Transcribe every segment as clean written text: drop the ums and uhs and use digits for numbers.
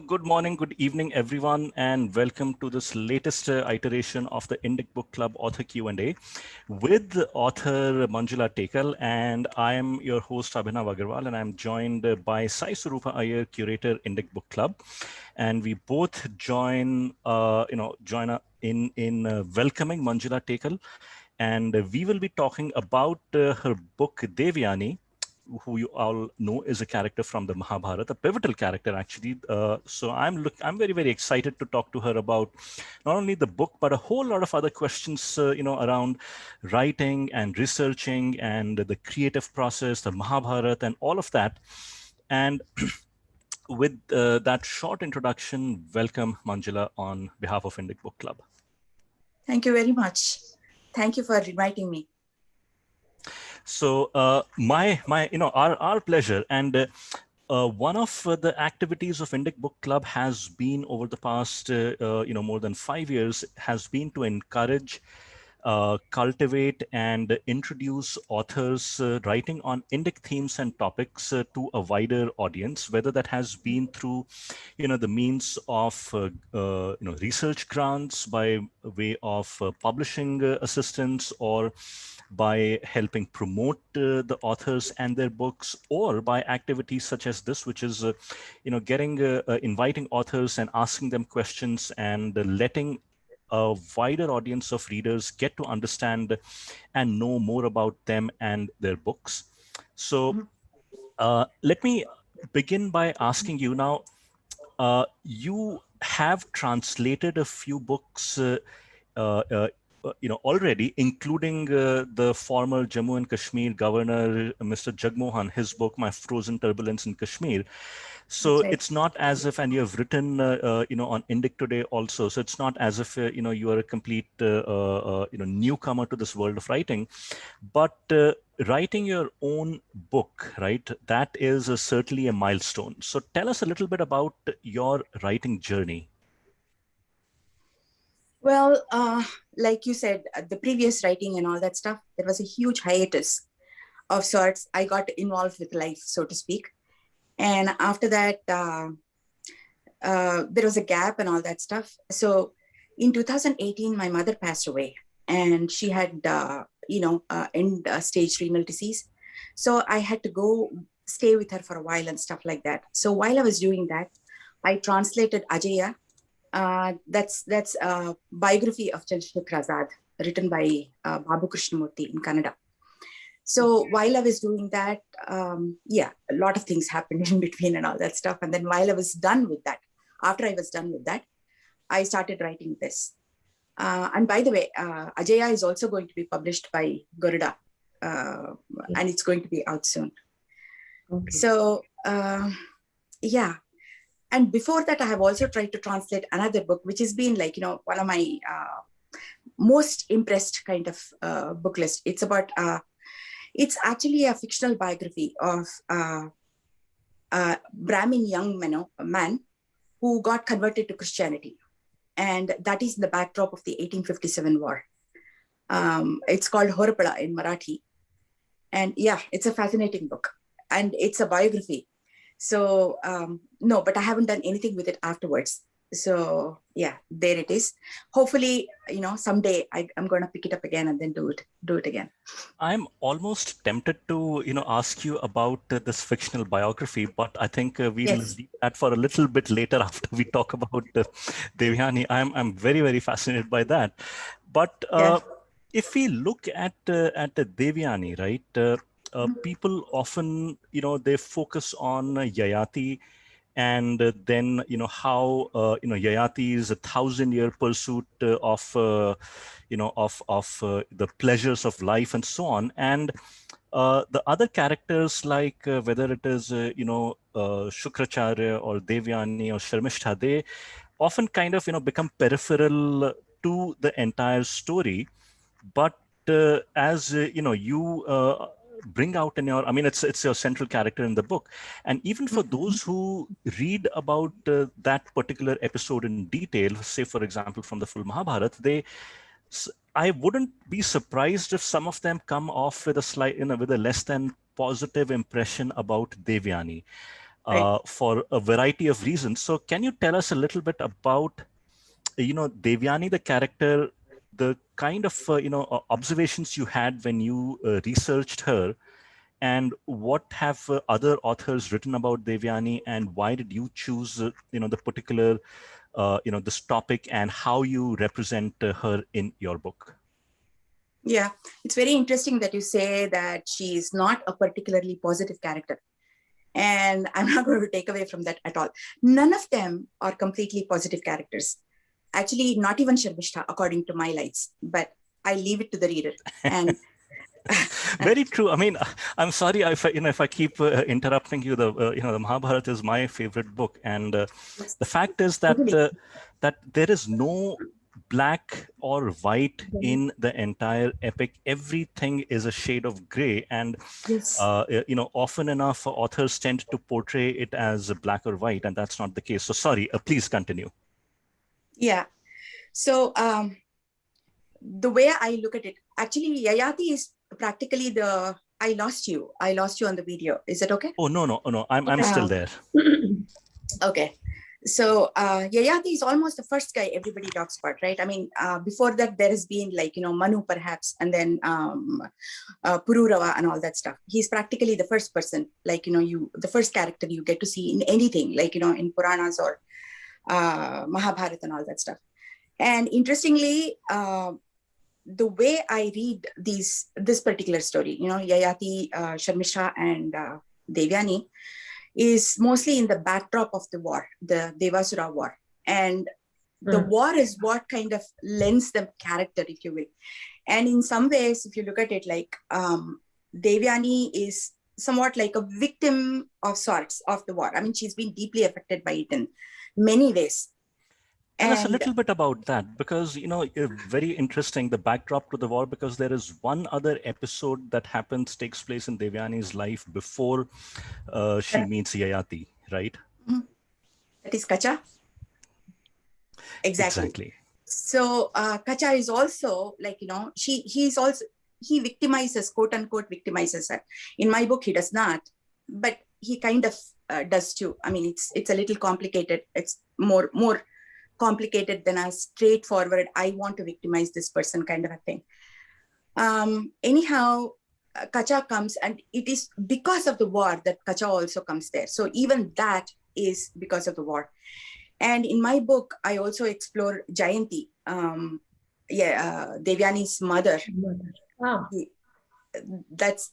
good morning, good evening, everyone, and welcome to this latest iteration of the Indic Book Club Author Q&A with author Manjula Tekal, and I am your host Abhinav Agarwal, and I'm joined by Sai Surupa Iyer, curator, Indic Book Club, and we both join in welcoming Manjula Tekal, and we will be talking about her book Devayani, who you all know is a character from the Mahabharata, a pivotal character actually. So I'm very, very excited to talk to her about not only the book, but a whole lot of other questions, around writing and researching and the creative process, the Mahabharata and all of that. And with that short introduction, welcome Manjula on behalf of Indic Book Club. Thank you very much. Thank you for inviting me. So our pleasure. And one of the activities of Indic Book Club has been over the past more than 5 years has been to encourage, cultivate and introduce authors writing on Indic themes and topics to a wider audience, whether that has been through the means of research grants by way of publishing assistance, or by helping promote the authors and their books, or by activities such as this, which is inviting authors and asking them questions and letting a wider audience of readers get to understand and know more about them and their books. So let me begin by asking you now, you have translated a few books already, including the former Jammu and Kashmir governor, Mr. Jagmohan, his book, My Frozen Turbulence in Kashmir. So right. It's not as if, and you have written, on Indic Today also. So it's not as if, you are a complete, newcomer to this world of writing, but writing your own book, right? That is certainly a milestone. So tell us a little bit about your writing journey. Well, like you said, the previous writing and all that stuff, there was a huge hiatus of sorts. I got involved with life, so to speak. And after that, there was a gap and all that stuff. So in 2018, my mother passed away, and she had, end-stage renal disease. So I had to go stay with her for a while and stuff like that. So while I was doing that, I translated Ajaya. That's a biography of Chandrasekhar Azad, written by Babu Krishnamurthy in Kannada. So while I was doing that, a lot of things happened in between and all that stuff. And then while I was done with that, after I was done with that, I started writing this. And by the way, Ajaya is also going to be published by Garuda, and it's going to be out soon. Okay. So, And before that, I have also tried to translate another book, which has been one of my most impressed kind of book list. It's about, it's actually a fictional biography of a Brahmin young man who got converted to Christianity. And that is in the backdrop of the 1857 war. It's called Horapala in Marathi. And it's a fascinating book. And it's a biography. So, no, but I haven't done anything with it afterwards. So, there it is. Hopefully, someday I'm going to pick it up again and then do it again. I'm almost tempted to, ask you about this fictional biography, but I think we'll leave that for a little bit later after we talk about Devayani. I'm very, very fascinated by that. But if we look at the Devayani, right? People often, they focus on Yayati, and then how Yayati is 1,000-year pursuit of the pleasures of life and so on, and the other characters, like whether it is Shukracharya or Devayani or Sharmishtha, they often kind of become peripheral to the entire story. But as you bring out in your, it's your central character in the book, and even for those who read about that particular episode in detail, say for example from the full Mahabharata, I wouldn't be surprised if some of them come off with a slight, with a less than positive impression about Devayani. Right. for a variety of reasons. So can you tell us a little bit about, Devayani, the character, the kind of, observations you had when you researched her, and what have other authors written about Devayani, and why did you choose, the particular, this topic, and how you represent her in your book? Yeah, it's very interesting that you say that she is not a particularly positive character. And I'm not going to take away from that at all. None of them are completely positive characters. Actually, not even Sharmishta, according to my lights, but I leave it to the reader. And Very true. I mean, I'm sorry if I keep interrupting you. The Mahabharata is my favorite book, and the fact is that totally. that there is no black or white in the entire epic. Everything is a shade of gray, and Yes. often enough authors tend to portray it as black or white, and that's not the case. So sorry, please continue. Yeah. So the way I look at it, actually, Yayati is practically the I lost you. I lost you on the video. Is it okay? Oh no, I'm still there. Okay. So Yayati is almost the first guy everybody talks about, right? I mean, before that, there has been like, Manu perhaps, and then Pururava and all that stuff. He's practically the first person, like, the first character you get to see in anything, like, in Puranas or Mahabharata and all that stuff. And interestingly, the way I read this particular story, Yayati, Sharmisha, and Devayani, is mostly in the backdrop of the war, the Devasura war. And the war is what kind of lends them character, if you will. And in some ways, if you look at it, like Devayani is somewhat like a victim of sorts of the war. I mean, she's been deeply affected by it in many ways. Tell us a little bit about that, because very interesting, the backdrop to the war, because there is one other episode that takes place in Devayani's life before she meets Yayati, right? That is Kacha. Exactly. So Kacha is also like, he victimizes, quote unquote, victimizes her. In my book, he does not, but he kind of does too. I mean, it's a little complicated. It's more complicated than a straightforward, I want to victimize this person kind of a thing. Anyhow, Kacha comes, and it is because of the war that Kacha also comes there. So even that is because of the war. And in my book, I also explore Jayanti, Devyani's mother. That's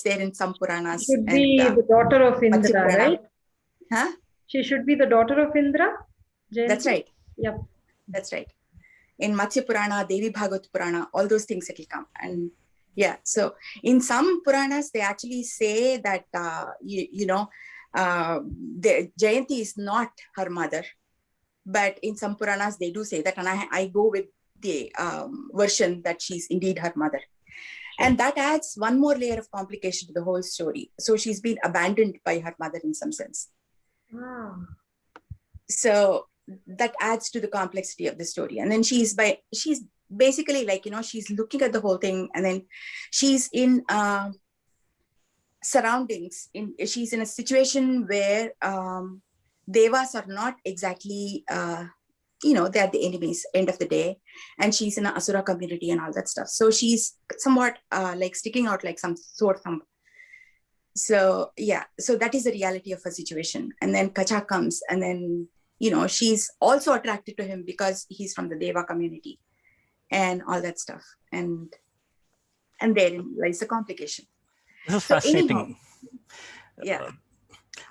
there in some Puranas. She should be the daughter of Indra, right? Huh? She should be the daughter of Indra? Jayanti? That's right. Yep. That's right. In Matsya Purana, Devi Bhagavat Purana, all those things that will come. And yeah, so in some Puranas, they actually say that, Jayanti is not her mother. But in some Puranas, they do say that. And I go with the version that she's indeed her mother. And that adds one more layer of complication to the whole story. So she's been abandoned by her mother in some sense. So that adds to the complexity of the story. And then she's basically like, she's looking at the whole thing, and then she's in surroundings. She's in a situation where Devas are not exactly, they're the enemies, end of the day. And she's in an Asura community and all that stuff. So she's somewhat like sticking out like some sore thumb. So yeah, so that is the reality of her situation. And then Kacha comes, and then, she's also attracted to him because he's from the Deva community and all that stuff. And therein lies the complication. This is fascinating. Anyhow, yeah.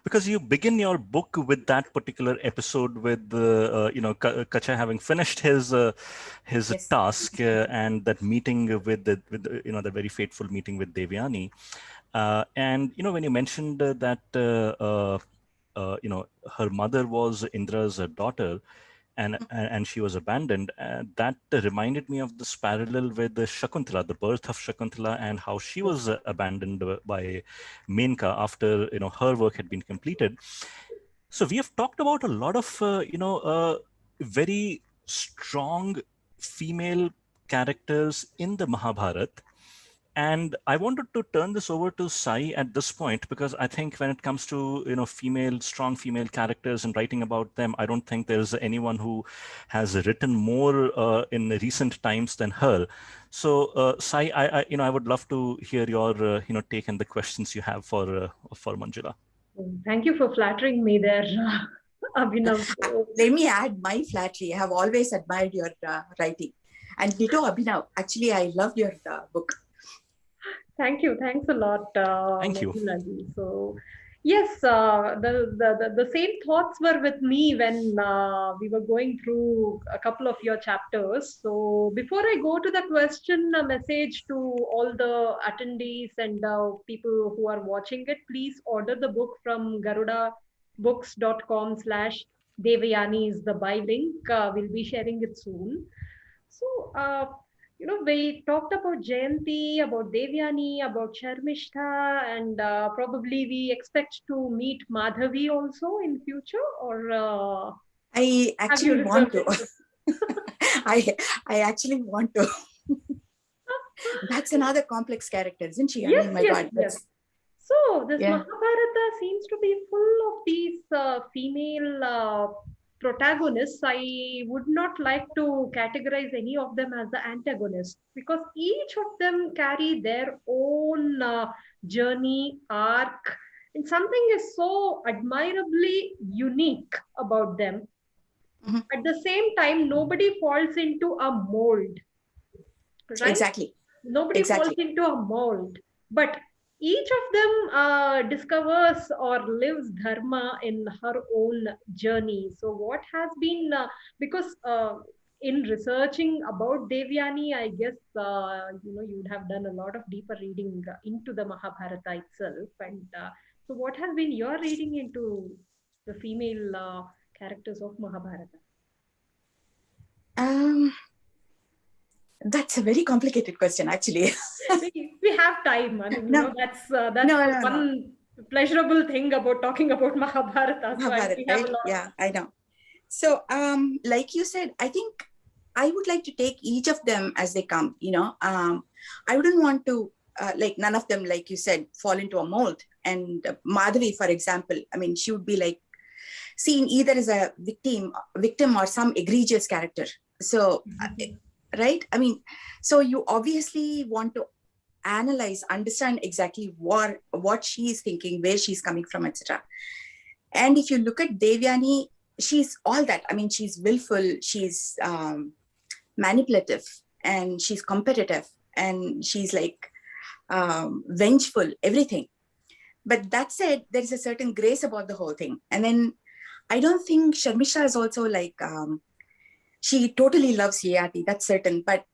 Because you begin your book with that particular episode with Kacha having finished his yes. task and that meeting with the very fateful meeting with Devayani, and when you mentioned that her mother was Indra's daughter, and she was abandoned. That reminded me of this parallel with the Shakuntala, the birth of Shakuntala, and how she was abandoned by Menka after her work had been completed. So we have talked about a lot of very strong female characters in the Mahabharata. And I wanted to turn this over to Sai at this point, because I think when it comes to strong female characters and writing about them, I don't think there's anyone who has written more in recent times than her. So Sai, I would love to hear your take and the questions you have for Manjula. Thank you for flattering me there, Abhinav. Let me add my flattery. I have always admired your writing. And ditto, Abhinav. Actually, I loved your book. Thank you. Thanks a lot, Thank you. Manjula ji. So, yes, the same thoughts were with me when we were going through a couple of your chapters. So, before I go to the question, a message to all the attendees and people who are watching it, please order the book from garudabooks.com/Devayani is the buy link. We'll be sharing it soon. So, we talked about Jayanti, about Devayani, about Sharmishta, and probably we expect to meet Madhavi also in future, or I actually want to. it? I actually want to. That's another complex character, isn't she? Yes, I mean, my God. yes. So this Yeah. Mahabharata seems to be full of these female protagonists. I would not like to categorize any of them as the antagonists, because each of them carry their own journey, arc, and something is so admirably unique about them. Mhm. At the same time, nobody falls into a mold, right? Exactly. Nobody falls Exactly. into a mold, but each of them discovers or lives dharma in her own journey. So what has been because in researching about Devayani, I guess you would have done a lot of deeper reading into the Mahabharata itself. And so what has been your reading into the female characters of Mahabharata? That's a very complicated question, actually. we have time. I mean, No. that's No. one pleasurable thing about talking about Mahabharata. So Mahabharata, we have right? a lot. Yeah, I know. So, like you said, I think I would like to take each of them as they come. I wouldn't want to none of them, like you said, fall into a mold. And Madhavi, for example, I mean, she would be like seen either as a victim or some egregious character. So, right? I mean, so you obviously want to analyze, understand exactly what she is thinking, where she's coming from, etc. And if you look at Devayani, she's all that. I mean, she's willful, she's manipulative, and she's competitive, and she's like vengeful, everything. But that said, there is a certain grace about the whole thing. And then I don't think Sharmisha is also like, she totally loves Yayati, that's certain. But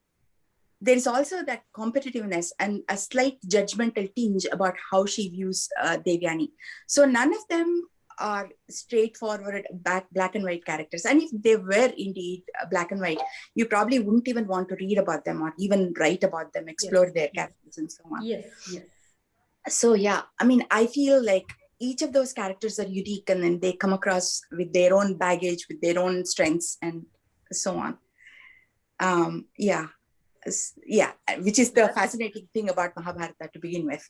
there is also that competitiveness and a slight judgmental tinge about how she views Devayani. So none of them are straightforward black and white characters. And if they were indeed black and white, you probably wouldn't even want to read about them or even write about them, explore their characters and so on. Yes. So yeah, I mean, I feel like each of those characters are unique, and then they come across with their own baggage, with their own strengths and so on. Yeah, which is the fascinating thing about Mahabharata to begin with.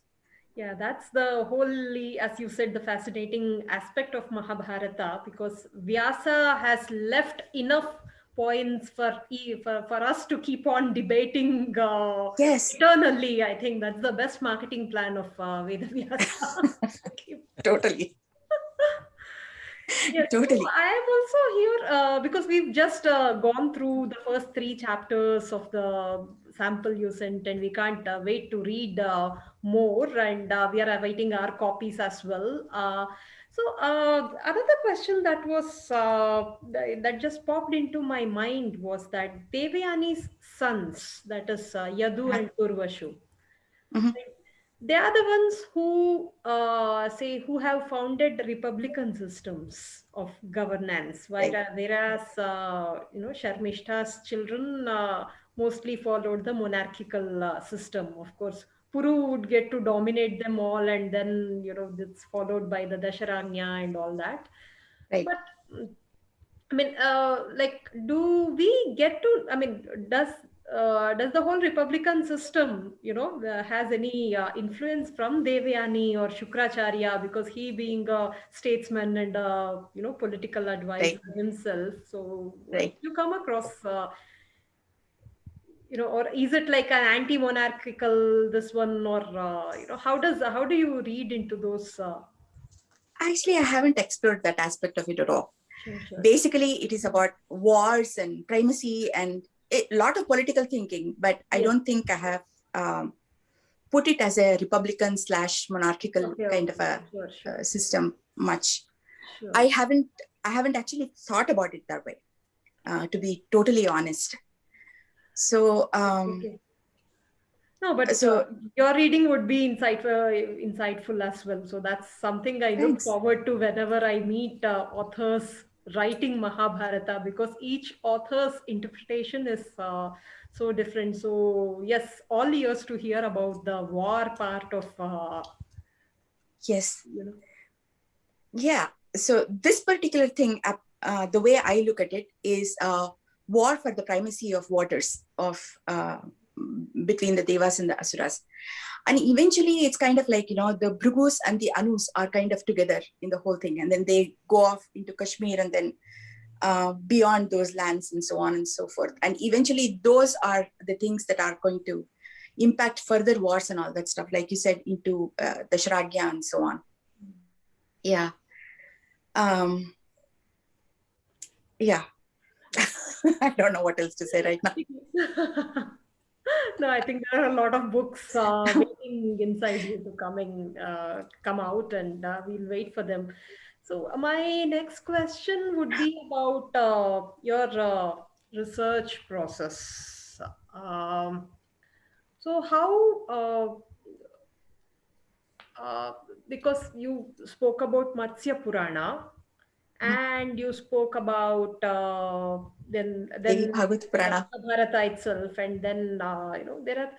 Yeah, that's the wholly, as you said, the fascinating aspect of Mahabharata, because Vyasa has left enough points for us to keep on debating Yes, eternally. I think that's the best marketing plan of Veda Vyasa. totally. Yes, Totally. so I am also here because we've just gone through the first 3 chapters of the sample you sent, and we can't wait to read more, and we are awaiting our copies as well. So another question that was that just popped into my mind was that Devayani's sons, that is Yadu and Urvashu, they are the ones who who have founded republican systems of governance, whereas Sharmishta's children mostly followed the monarchical system. Of course, Puru would get to dominate them all, and then it's followed by the Dasharanya and all that. Right. But I mean, do we get to? I mean, does does the whole Republican system, has any influence from Devayani or Shukracharya, because he being a statesman and a, political advisor Right, himself. So right. you come across, or is it like an anti-monarchical this one, or how do you read into those? Actually, I haven't explored that aspect of it at all. Sure, sure. Basically, it is about wars and primacy and a lot of political thinking, but I Yes. don't think I have put it as a Republican slash monarchical Okay, kind okay. of a Sure, sure. system much. Sure. I haven't actually thought about it that way, to be totally honest. So, Okay. No, but so your reading would be insightful as well. So that's something I look thanks. forward to whenever I meet authors writing Mahabharata, because each author's interpretation is so different. So yes, all ears to hear about the war part of Yes, you know. yeah. So this particular thing, the way I look at it is war for the primacy of waters of between the devas and the asuras. And eventually it's kind of like, the Bhrugus and the Anus are kind of together in the whole thing. And then they go off into Kashmir and then beyond those lands and so on and so forth. And eventually those are the things that are going to impact further wars and all that stuff, like you said, into the Shragya and so on. Yeah. Yeah. I don't know what else to say right now. No, I think there are a lot of books waiting inside you to come out, and we'll wait for them. So my next question would be about your research process. Um, so how, uh, because you spoke about Matsya Purana, and you spoke about Devi then Bhagavad Purana. Mahabharata itself, and then there are,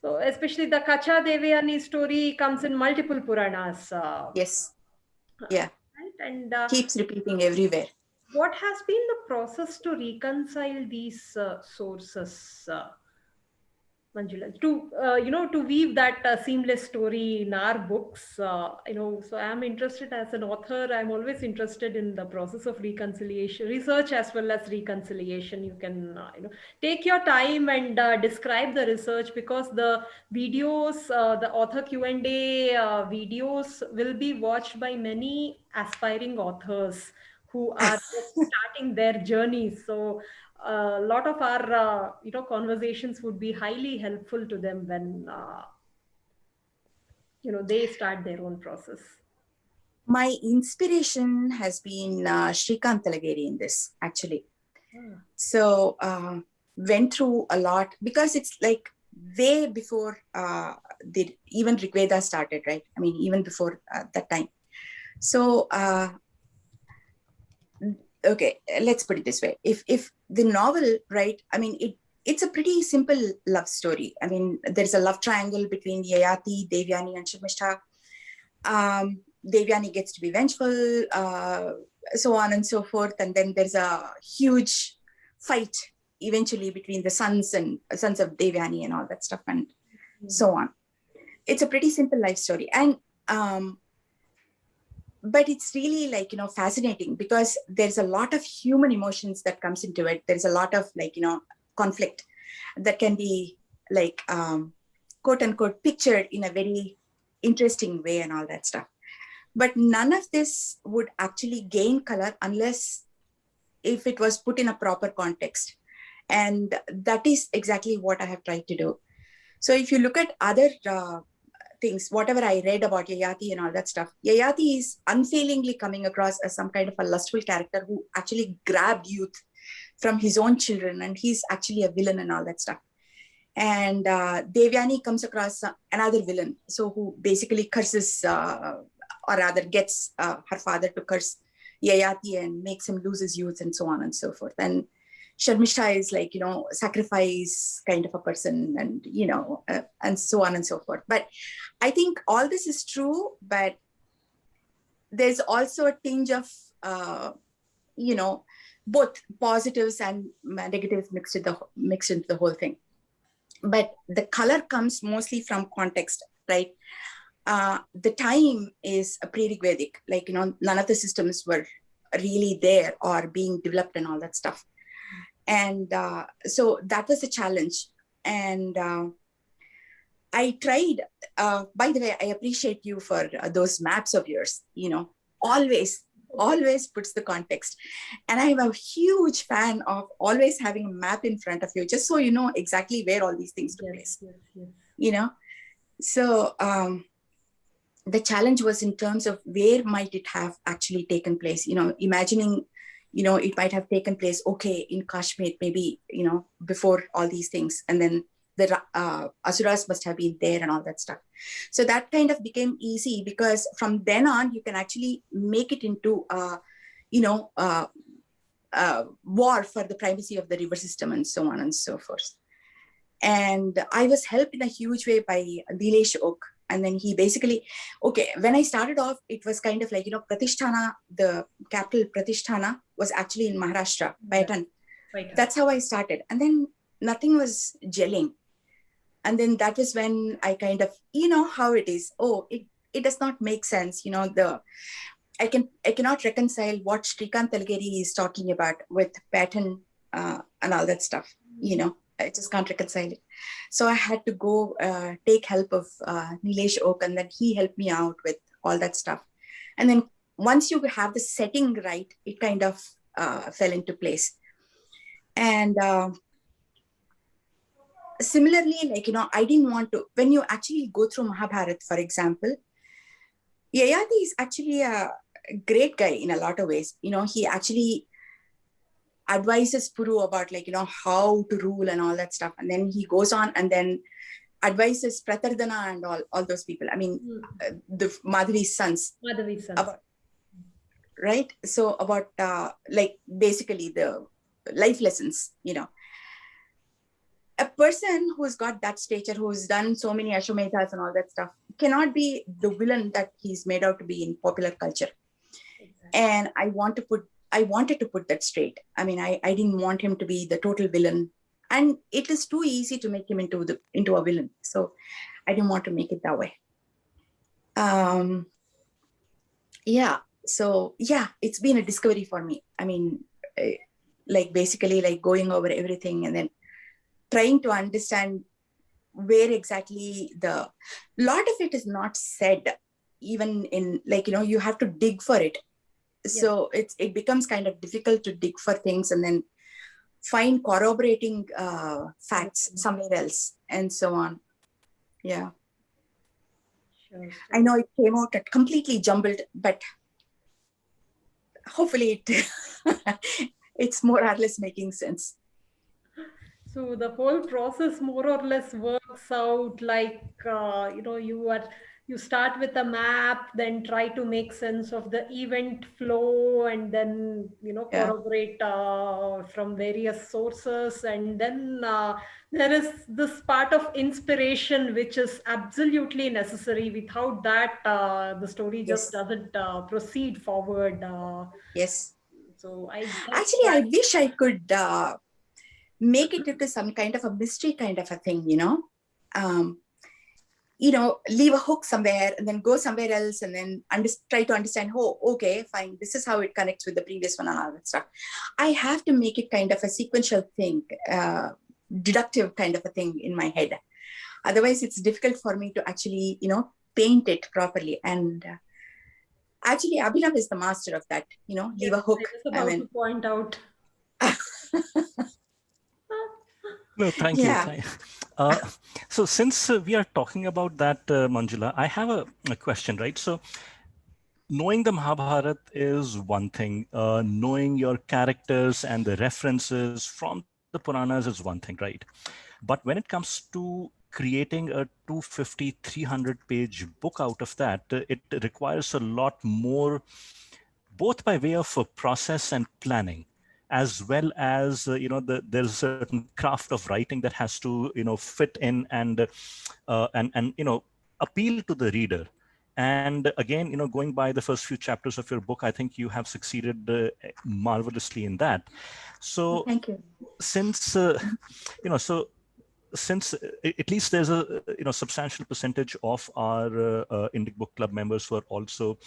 so especially the Kacha Devayani story comes in multiple Puranas, Yes. Yeah. right? And Keeps repeating everywhere. what has been the process to reconcile these sources? Manjula, to to weave that seamless story in our books, so I'm interested as an author. I'm always interested in the process of reconciliation, research as well as reconciliation. You can, take your time and describe the research, because the videos, the author Q&A videos will be watched by many aspiring authors who are just starting their journey. So a lot of our conversations would be highly helpful to them when they start their own process. My inspiration has been Shrikant Talageri in this, actually. So went through a lot, because it's like way before even Rigveda started, right? I mean, even before that time. So okay, let's put it this way: if the novel, right? I mean, it's a pretty simple love story. I mean, there's a love triangle between Yayati, Devayani, and Sharmishta. Devayani gets to be vengeful, so on and so forth. And then there's a huge fight eventually between the sons of Devayani and all that stuff, and so on. It's a pretty simple life story. And but it's really like, fascinating, because there's a lot of human emotions that comes into it. There's a lot of like, conflict that can be like, quote unquote, pictured in a very interesting way and all that stuff. But none of this would actually gain color unless if it was put in a proper context. And that is exactly what I have tried to do. So if you look at other things, whatever I read about Yayati and all that stuff, Yayati is unfailingly coming across as some kind of a lustful character who actually grabbed youth from his own children, and he's actually a villain and all that stuff. And Devayani comes across another villain, so who basically curses, or rather gets her father to curse Yayati and makes him lose his youth and so on and so forth. And Sharmishta is like, sacrifice kind of a person, and, and so on and so forth. But I think all this is true, but there's also a tinge of, both positives and negatives mixed into the whole thing. but the color comes mostly from context, right? The time is a pre-Rigvedic, like, none of the systems were really there or being developed and all that stuff. And so that was a challenge. And I tried, by the way, I appreciate you for those maps of yours, always puts the context. And I'm a huge fan of always having a map in front of you, just so you know exactly where all these things took place. Yes. So the challenge was in terms of where might it have actually taken place, imagining, it might have taken place, okay, in Kashmir, maybe, before all these things. And then the Asuras must have been there and all that stuff. So that kind of became easy, because from then on, you can actually make it into, war for the primacy of the river system and so on and so forth. And I was helped in a huge way by Nilesh Oak. And then he basically, when I started off, it was kind of like, Pratisthana, the capital Pratisthana was actually in Maharashtra, Paitan. That's how I started. And then nothing was gelling. And then that was when I kind of, how it is. It does not make sense. I cannot reconcile what Srikant Talgeri is talking about with Paitan and all that stuff, I just can't reconcile it. So I had to go take help of Nilesh Oak, and then he helped me out with all that stuff. And then once you have the setting right, it kind of fell into place. And similarly, like, I didn't want to, when you actually go through Mahabharata, for example, Yayati is actually a great guy in a lot of ways. He actually advises Puru about, like, how to rule and all that stuff. And then he goes on and then advises Pratardana and all those people. I mean, the Madhavi's sons. About, right? So about, like, basically the life lessons, A person who's got that stature, who's done so many Ashwamedhas and all that stuff, cannot be the villain that he's made out to be in popular culture. Exactly. And I wanted to put that straight. I mean, I didn't want him to be the total villain, and it is too easy to make him into a villain. So I didn't want to make it that way. So it's been a discovery for me. I mean, like, basically, like, going over everything and then trying to understand where exactly a lot of it is not said, even in, like, you have to dig for it. So it becomes kind of difficult to dig for things and then find corroborating facts somewhere else and so on. Yeah. Sure. I know it came out completely jumbled, but hopefully it's more or less making sense. So the whole process more or less works out like, you start with a map, then try to make sense of the event flow, and then, corroborate from various sources. And then there is this part of inspiration, which is absolutely necessary. Without that, the story just doesn't proceed forward. Yes. So actually, I wish I could make it into some kind of a mystery kind of a thing, leave a hook somewhere and then go somewhere else and then try to understand, okay, fine, this is how it connects with the previous one and all that stuff. I have to make it kind of a sequential thing, deductive kind of a thing in my head. Otherwise, it's difficult for me to actually, paint it properly. And actually, Abhinav is the master of that, leave a hook. I was about to point out. No, thank you. So since we are talking about that, Manjula, I have a question, right? So knowing the Mahabharata is one thing. Knowing your characters and the references from the Puranas is one thing, right? But when it comes to creating a 250, 300-page book out of that, it requires a lot more, both by way of process and planning, as well as there's a certain craft of writing that has to fit in and appeal to the reader. And again, going by the first few chapters of your book, I think you have succeeded marvelously in that. So thank you. Since since at least there's a substantial percentage of our Indic Book Club members who are also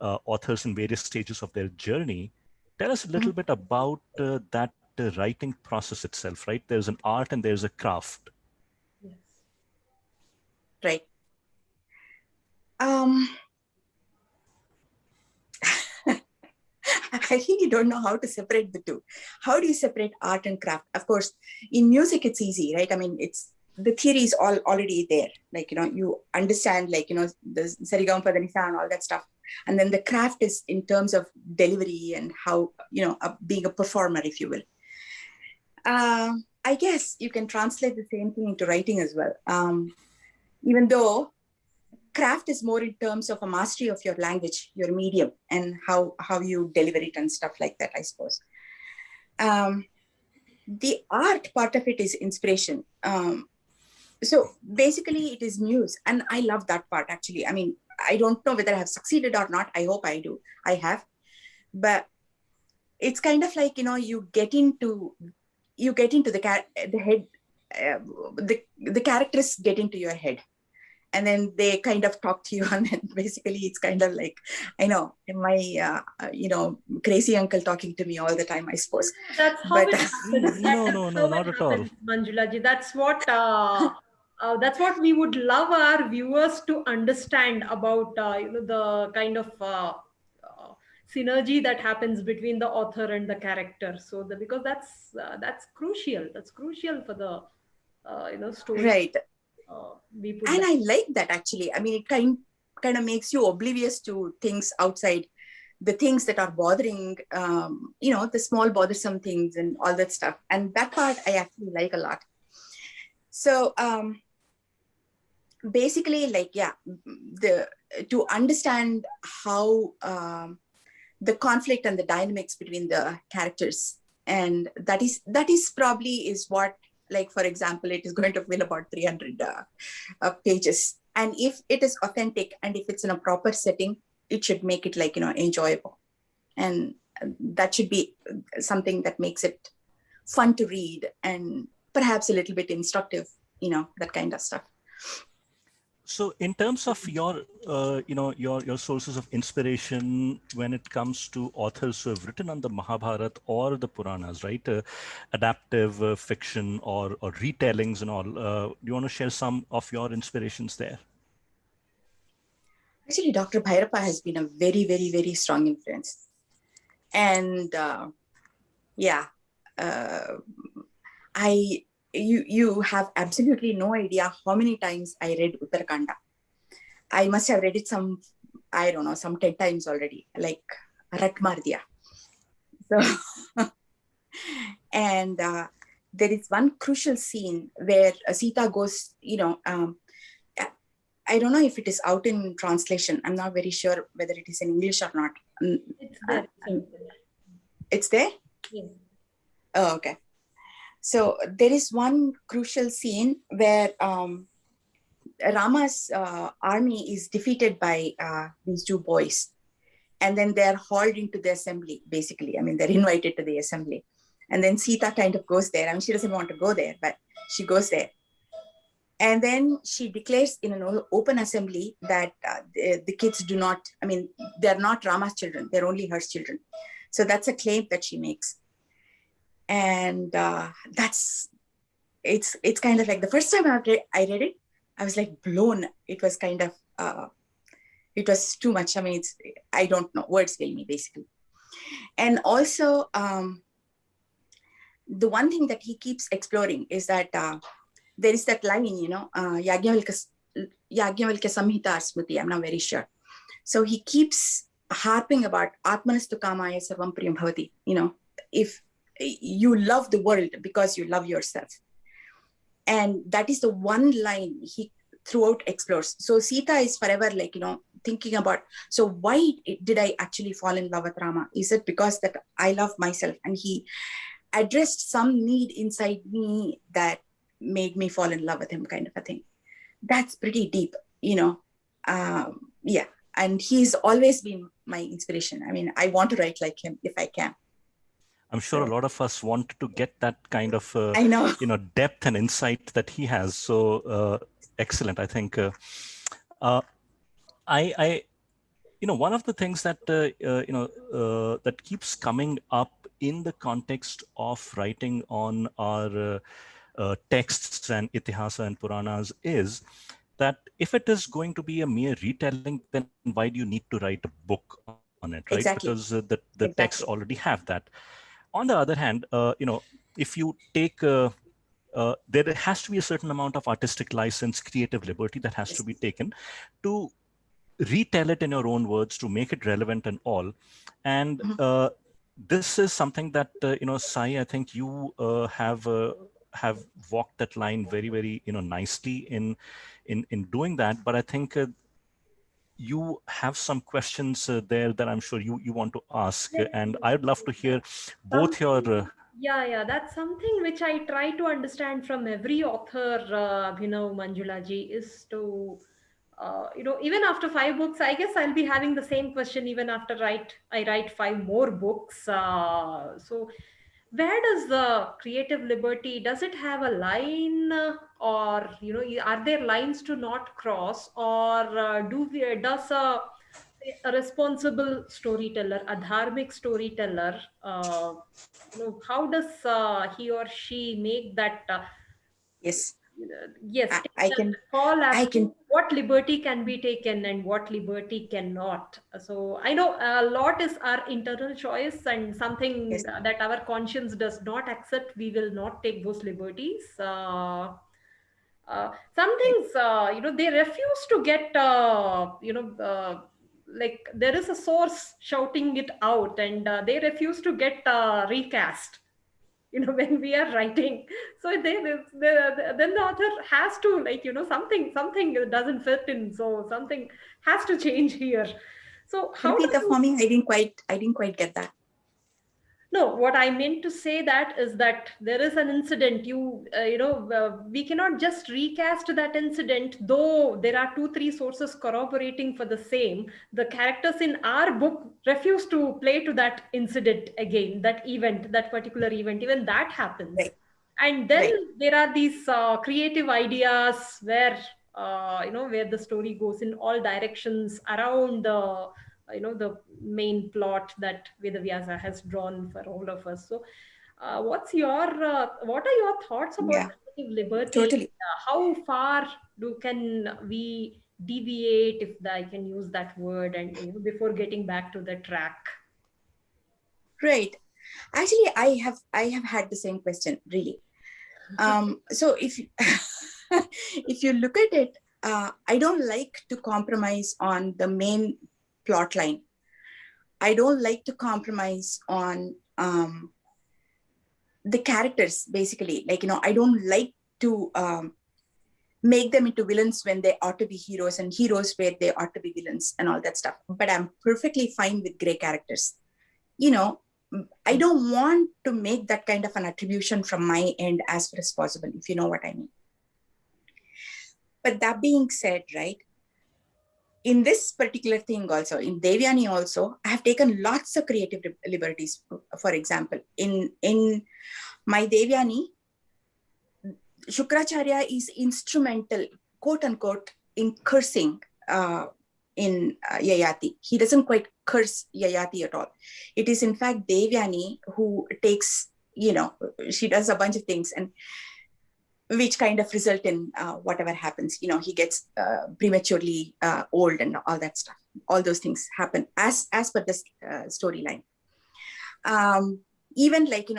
authors in various stages of their journey, tell us a little bit about that writing process itself, right? There's an art and there's a craft. Yes. Right. I really don't know how to separate the two. How do you separate art and craft? Of course, in music, it's easy, right? I mean, it's the theory is all already there. Like, you understand, like, the sarigama padanisa and all that stuff. And then the craft is in terms of delivery and how, being a performer, if you will. I guess you can translate the same thing into writing as well. Even though craft is more in terms of a mastery of your language, your medium, and how you deliver it and stuff like that, I suppose. The art part of it is inspiration. So basically it is muse. And I love that part, actually. I mean, I don't know whether I have succeeded or not. I hope I do. I have. But it's kind of like, you get into the head, the characters get into your head. And then they kind of talk to you, and then basically it's kind of like, I know, my, crazy uncle talking to me all the time, I suppose. That's how it happens. No, not at all. Manjula ji. That's what we would love our viewers to understand about, the kind of synergy that happens between the author and the character. So because that's crucial. That's crucial for the story. Right. And I like that, actually. I mean, it kind of makes you oblivious to things outside, the things that are bothering, the small bothersome things and all that stuff. And that part I actually like a lot. So basically, like, to understand how the conflict and the dynamics between the characters, and that is probably is what, like, for example, it is going to fill about 300 pages. And if it is authentic and if it's in a proper setting, it should make it, like, enjoyable. And that should be something that makes it fun to read and perhaps a little bit instructive, that kind of stuff. So in terms of your, your sources of inspiration when it comes to authors who have written on the Mahabharata or the Puranas, right? Adaptive fiction or retellings and all. Do you want to share some of your inspirations there? Actually, Dr. Bhairappa has been a very, very, very strong influence. And you have absolutely no idea how many times I read Uttarakanda. I must have read it some 10 times already, like Ratmardia. So, and there is one crucial scene where Sita goes, I don't know if it is out in translation. I'm not very sure whether it is in English or not. It's there. It's there? Yes. Oh, okay. So there is one crucial scene where Rama's army is defeated by these two boys. And then they're hauled into the assembly, basically. I mean, they're invited to the assembly. And then Sita kind of goes there. I mean, she doesn't want to go there, but she goes there. And then she declares in an open assembly that the kids they're not Rama's children. They're only her children. So that's a claim that she makes. And it's kind of like the first time I read it, I was like blown. It was kind of, it was too much. I mean, I don't know, words fail me, basically. And also, the one thing that he keeps exploring is that there is that line, Yajnavalkya Samhita Smriti, I'm not very sure. So he keeps harping about Atmanastu Kamaya Sarvam Priyam Bhavati, if you love the world because you love yourself. And that is the one line he throughout explores. So Sita is forever like, thinking about, so why did I actually fall in love with Rama? Is it because that I love myself? And he addressed some need inside me that made me fall in love with him, kind of a thing. That's pretty deep, And he's always been my inspiration. I mean, I want to write like him if I can. I'm sure a lot of us want to get that kind of I know. depth and insight that he has. So excellent. I think I one of the things that that keeps coming up in the context of writing on our texts and itihasa and puranas is that if it is going to be a mere retelling, then why do you need to write a book on it, right? Because Exactly. the texts already Exactly. have that. On the other hand, if you take there has to be a certain amount of artistic license, creative liberty that has to Yes. be taken to retell it in your own words, to make it relevant and all. And Mhm. this is something that Sai, I think you have walked that line very, very nicely in doing that. But I think you have some questions there that I'm sure you want to ask, Yes, and yes, I'd love to yes. hear both your Something, yeah, that's something which I try to understand from every author, Manjula ji, is to, even after 5 books, I guess I'll be having the same question even after I write 5 more books. So where does the creative liberty, does it have a line, or, are there lines to not cross, or does a responsible storyteller, a dharmic storyteller, how does he or she make that, Yes. yes, I, take I that can. call as I to can. what liberty can be taken and what liberty cannot. So I know a lot is our internal choice, and something Yes. that our conscience does not accept, we will not take those liberties. Some Right. things, they refuse to get, like there is a source shouting it out, and they refuse to get recast, when we are writing. So then the author has to, like, something doesn't fit in, so something has to change here. So how Repeat does that for me. I didn't quite get that. No, what I meant to say that is that there is an incident. We cannot just recast that incident, though there are two, three sources corroborating for the same. The characters in our book refuse to play to that incident again, that event, that particular event. Even that happens. Right. And then Right. there are these creative ideas where, where the story goes in all directions around the main plot that Vedavyasa has drawn for all of us. So, what are your thoughts about Yeah. creative liberty? Totally. How far can we deviate, if I can use that word, and before getting back to the track? Right. Actually, I have had the same question, really. So if you, if you look at it, I don't like to compromise on the main plot line. I don't like to compromise on the characters, basically. Like, I don't like to make them into villains when they ought to be heroes, and heroes where they ought to be villains, and all that stuff. But I'm perfectly fine with gray characters. You know, I don't want to make that kind of an attribution from my end as far as possible, if you know what I mean. But that being said, right, in this particular thing also, in Devayani also, I have taken lots of creative liberties. For example, in my Devayani, Shukracharya is instrumental, quote unquote, in cursing Yayati. He doesn't quite curse Yayati at all. It is in fact Devayani who takes, she does a bunch of things, and which kind of result in whatever happens. He gets prematurely old and all that stuff. All those things happen as per this storyline. Even like,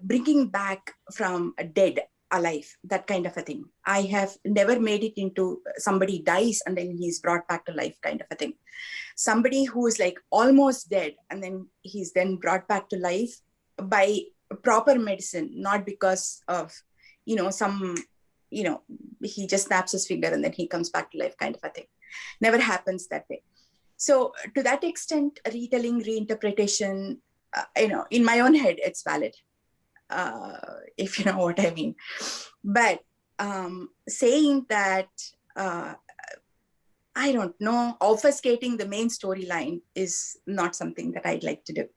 bringing back from a dead alive, that kind of a thing. I have never made it into somebody dies and then he's brought back to life kind of a thing. Somebody who is like almost dead and then he's then brought back to life by proper medicine, not because of, some, he just snaps his finger and then he comes back to life kind of a thing. Never happens that way. So to that extent, retelling, reinterpretation, in my own head, it's valid, if you know what I mean. But saying that, I don't know, obfuscating the main storyline is not something that I'd like to do.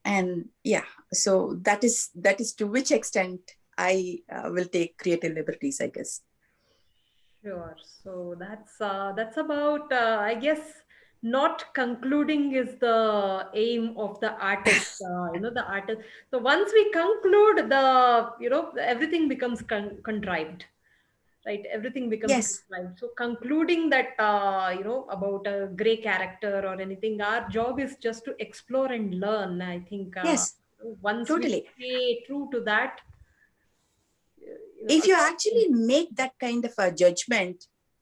And yeah, so that is to which extent I will take creative liberties, I guess. Sure. So that's about, I guess, not concluding is the aim of the artist. The artist. So once we conclude, everything becomes contrived, right? Everything becomes Yes, contrived. So concluding that, about a gray character or anything, our job is just to explore and learn. I think yes, once we totally. stay true to that, If a you lot of actually make that kind of a judgment,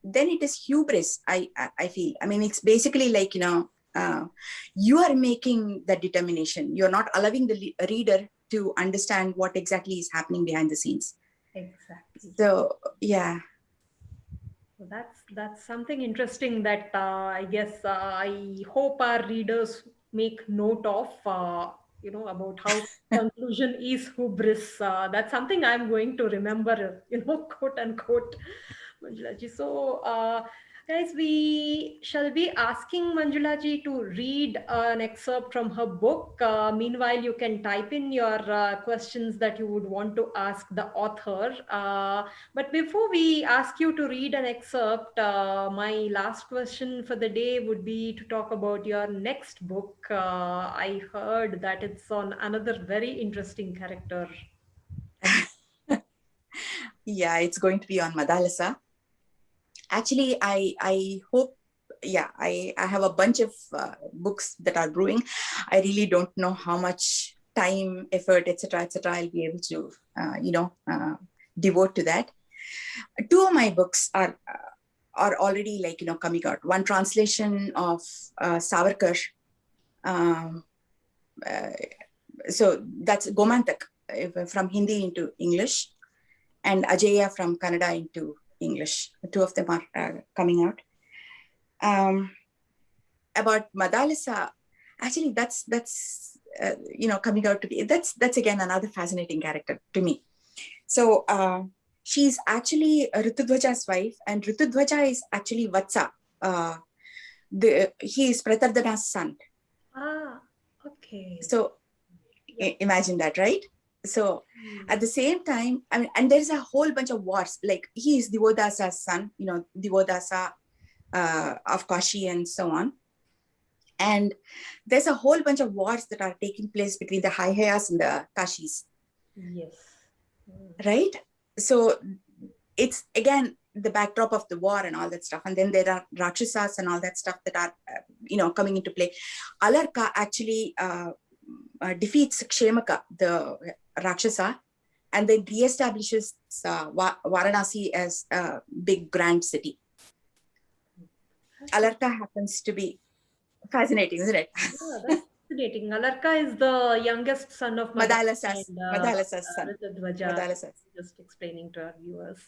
then it is hubris. I feel. I mean, it's basically like, you are making the determination. You're not allowing the reader to understand what exactly is happening behind the scenes. exactly. So yeah. So that's something interesting that, I guess, I hope our readers make note of. About how conclusion is hubris. That's something I'm going to remember. Quote unquote, Manjula ji. So, guys, we shall be asking Manjula ji to read an excerpt from her book. Meanwhile, you can type in your questions that you would want to ask the author. But before we ask you to read an excerpt, my last question for the day would be to talk about your next book. I heard that it's on another very interesting character. Yeah, it's going to be on Madalasa. Actually, I hope, yeah, I have a bunch of books that are brewing. I really don't know how much time, effort, etc., I'll be able to devote to that. Two of my books are already, like, coming out. One translation of Savarkar, um, uh, so that's Gomantak, from Hindi into English, and Ajaya from Kannada into English. Two of them are coming out. About Madalasa, actually, that's coming out to be, that's again another fascinating character to me. So she's actually Ritudhwaja's wife, and Ritudhwaja is actually Vatsa. He is Pratardhana's son. Ah, okay. So Yep. imagine that, right? So at the same time, I mean, and there's a whole bunch of wars. Like, he is Divodasa's son, Divodasa of Kashi and so on. And there's a whole bunch of wars that are taking place between the Haihayas and the Kashis, Yes. right? So it's again the backdrop of the war and all that stuff. And then there are Rakshasas and all that stuff that are, coming into play. Alarka actually defeats Kshemaka, the Rakshasa, and then reestablishes Varanasi as a big grand city. Alarka happens to be fascinating, isn't it? Yeah, that's fascinating. Alarka is the youngest son of Madalasa's and son. Ritudhwaja, Madalasa's. just explaining to our viewers.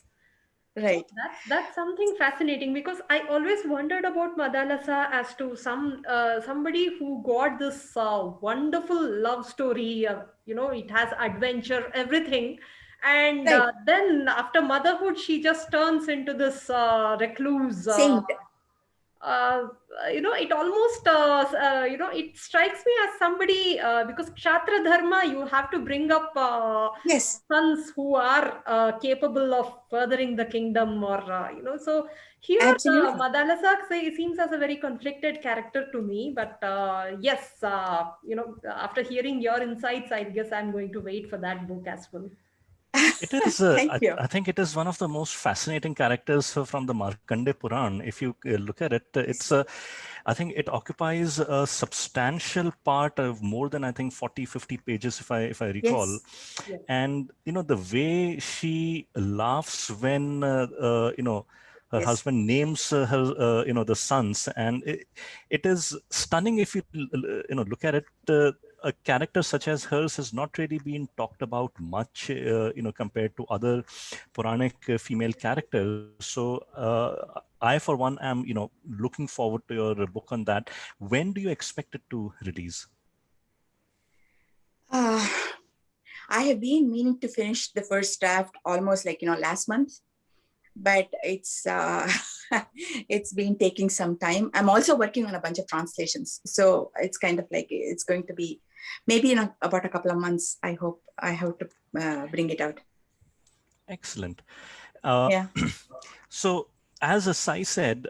So Right. that's something fascinating, because I always wondered about Madalasa as to somebody who got this wonderful love story. It has adventure, everything, and Right. then after motherhood, she just turns into this recluse. Saint. Uh, it almost, it strikes me as somebody, because Kshatriya Dharma, you have to bring up Yes, sons who are capable of furthering the kingdom, or, so here absolutely. Madalasa seems as a very conflicted character to me, but yes, after hearing your insights, I guess I'm going to wait for that book as well. It is, Thank you. I think it is one of the most fascinating characters from the Markandeya Puran. If you look at it, I think it occupies a substantial part of more than, I think, 40, 50 pages, if I recall. Yes, Yes. And, the way she laughs when, her yes, husband names her, the sons, and it is stunning if you, look at it. A character such as hers has not really been talked about much, compared to other Puranic female characters. So I, for one, am, looking forward to your book on that. When do you expect it to release? uh, I have been meaning to finish the first draft almost, like, last month, but it's it's been taking some time. I'm also working on a bunch of translations, so it's kind of like, it's going to be maybe in about a couple of months, I hope I have to bring it out. Excellent. Yeah. So, as Sai said,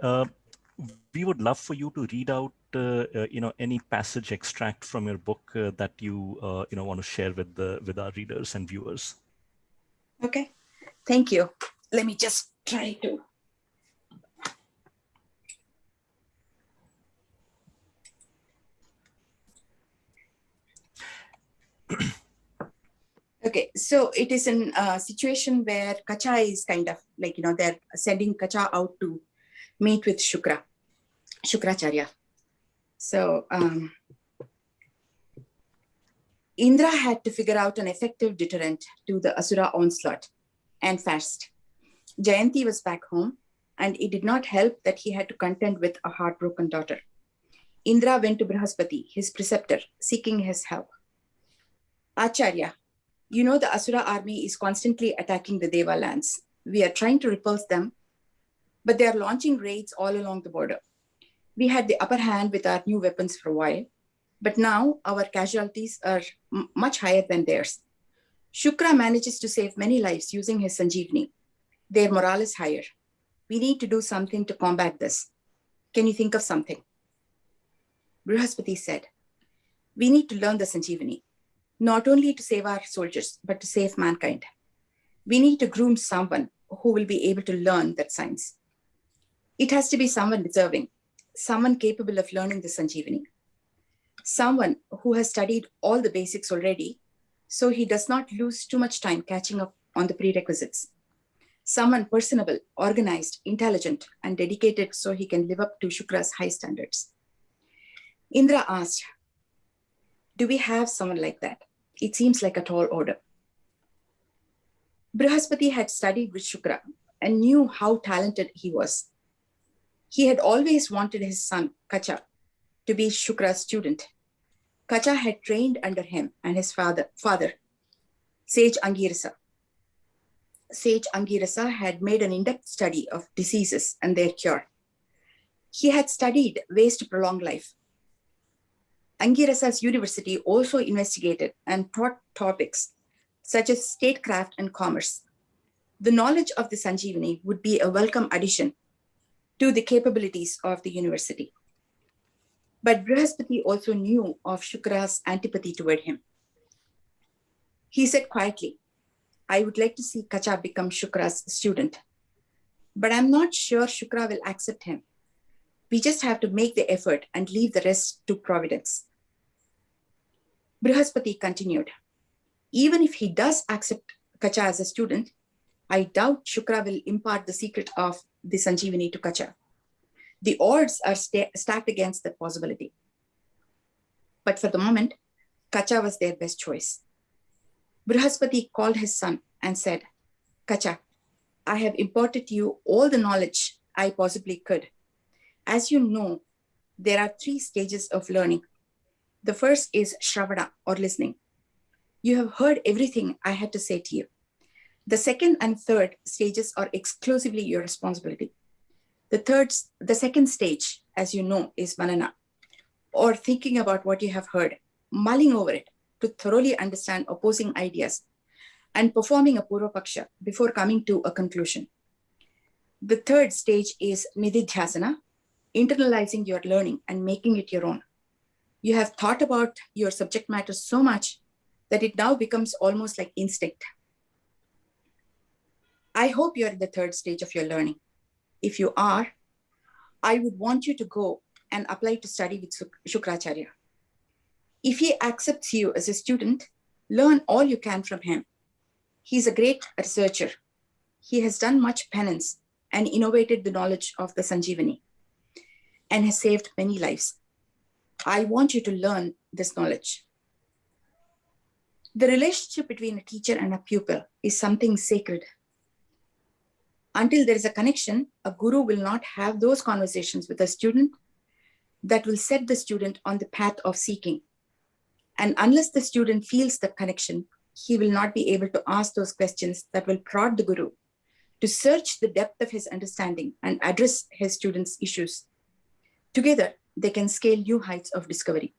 we would love for you to read out, any passage extract from your book that you, want to share with our readers and viewers. Okay. Thank you. Let me just try to. Okay, so it is in a situation where Kacha is kind of like, they're sending Kacha out to meet with Shukracharya. So Indra had to figure out an effective deterrent to the Asura onslaught and fast. Jayanti was back home, and it did not help that he had to contend with a heartbroken daughter. Indra went to Brihaspati, his preceptor, seeking his help. Acharya, the Asura army is constantly attacking the Deva lands. We are trying to repulse them, but they are launching raids all along the border. We had the upper hand with our new weapons for a while, but now our casualties are much higher than theirs. Shukra manages to save many lives using his Sanjeevani. Their morale is higher. We need to do something to combat this. Can you think of something? Brihaspati said, we need to learn the Sanjeevani, not only to save our soldiers, but to save mankind. We need to groom someone who will be able to learn that science. It has to be someone deserving, someone capable of learning the Sanjeevani, someone who has studied all the basics already, so he does not lose too much time catching up on the prerequisites. Someone personable, organized, intelligent, and dedicated so he can live up to Shukra's high standards. Indra asked, do we have someone like that? It seems like a tall order. Brihaspati had studied with Shukra and knew how talented he was. He had always wanted his son, Kacha, to be Shukra's student. Kacha had trained under him and his father, Sage Angirasa. Sage Angirasa had made an in-depth study of diseases and their cure. He had studied ways to prolong life. Angirasa's university also investigated and taught topics such as statecraft and commerce. The knowledge of the Sanjeevani would be a welcome addition to the capabilities of the university. But Brihaspati also knew of Shukra's antipathy toward him. He said quietly, I would like to see Kacha become Shukra's student, but I'm not sure Shukra will accept him. We just have to make the effort and leave the rest to providence. Brihaspati continued, even if he does accept Kacha as a student, I doubt Shukra will impart the secret of the Sanjeevani to Kacha. The odds are stacked against that possibility. But for the moment, Kacha was their best choice. Brihaspati called his son and said, Kacha, I have imparted to you all the knowledge I possibly could. As you know, there are 3 stages of learning. The first is Shravana, or listening. You have heard everything I had to say to you. The second and third stages are exclusively your responsibility. The second stage, as you know, is Manana, or thinking about what you have heard, mulling over it to thoroughly understand opposing ideas, and performing a Purvapaksha before coming to a conclusion. The third stage is Nididhyasana, internalizing your learning and making it your own. You have thought about your subject matter so much that it now becomes almost like instinct. I hope you're in the third stage of your learning. If you are, I would want you to go and apply to study with Shukracharya. If he accepts you as a student, learn all you can from him. He's a great researcher. He has done much penance and innovated the knowledge of the Sanjeevani and has saved many lives. I want you to learn this knowledge. The relationship between a teacher and a pupil is something sacred. Until there is a connection, a guru will not have those conversations with a student that will set the student on the path of seeking. And unless the student feels the connection, he will not be able to ask those questions that will prod the guru to search the depth of his understanding and address his students' issues. Together, they can scale new heights of discovery.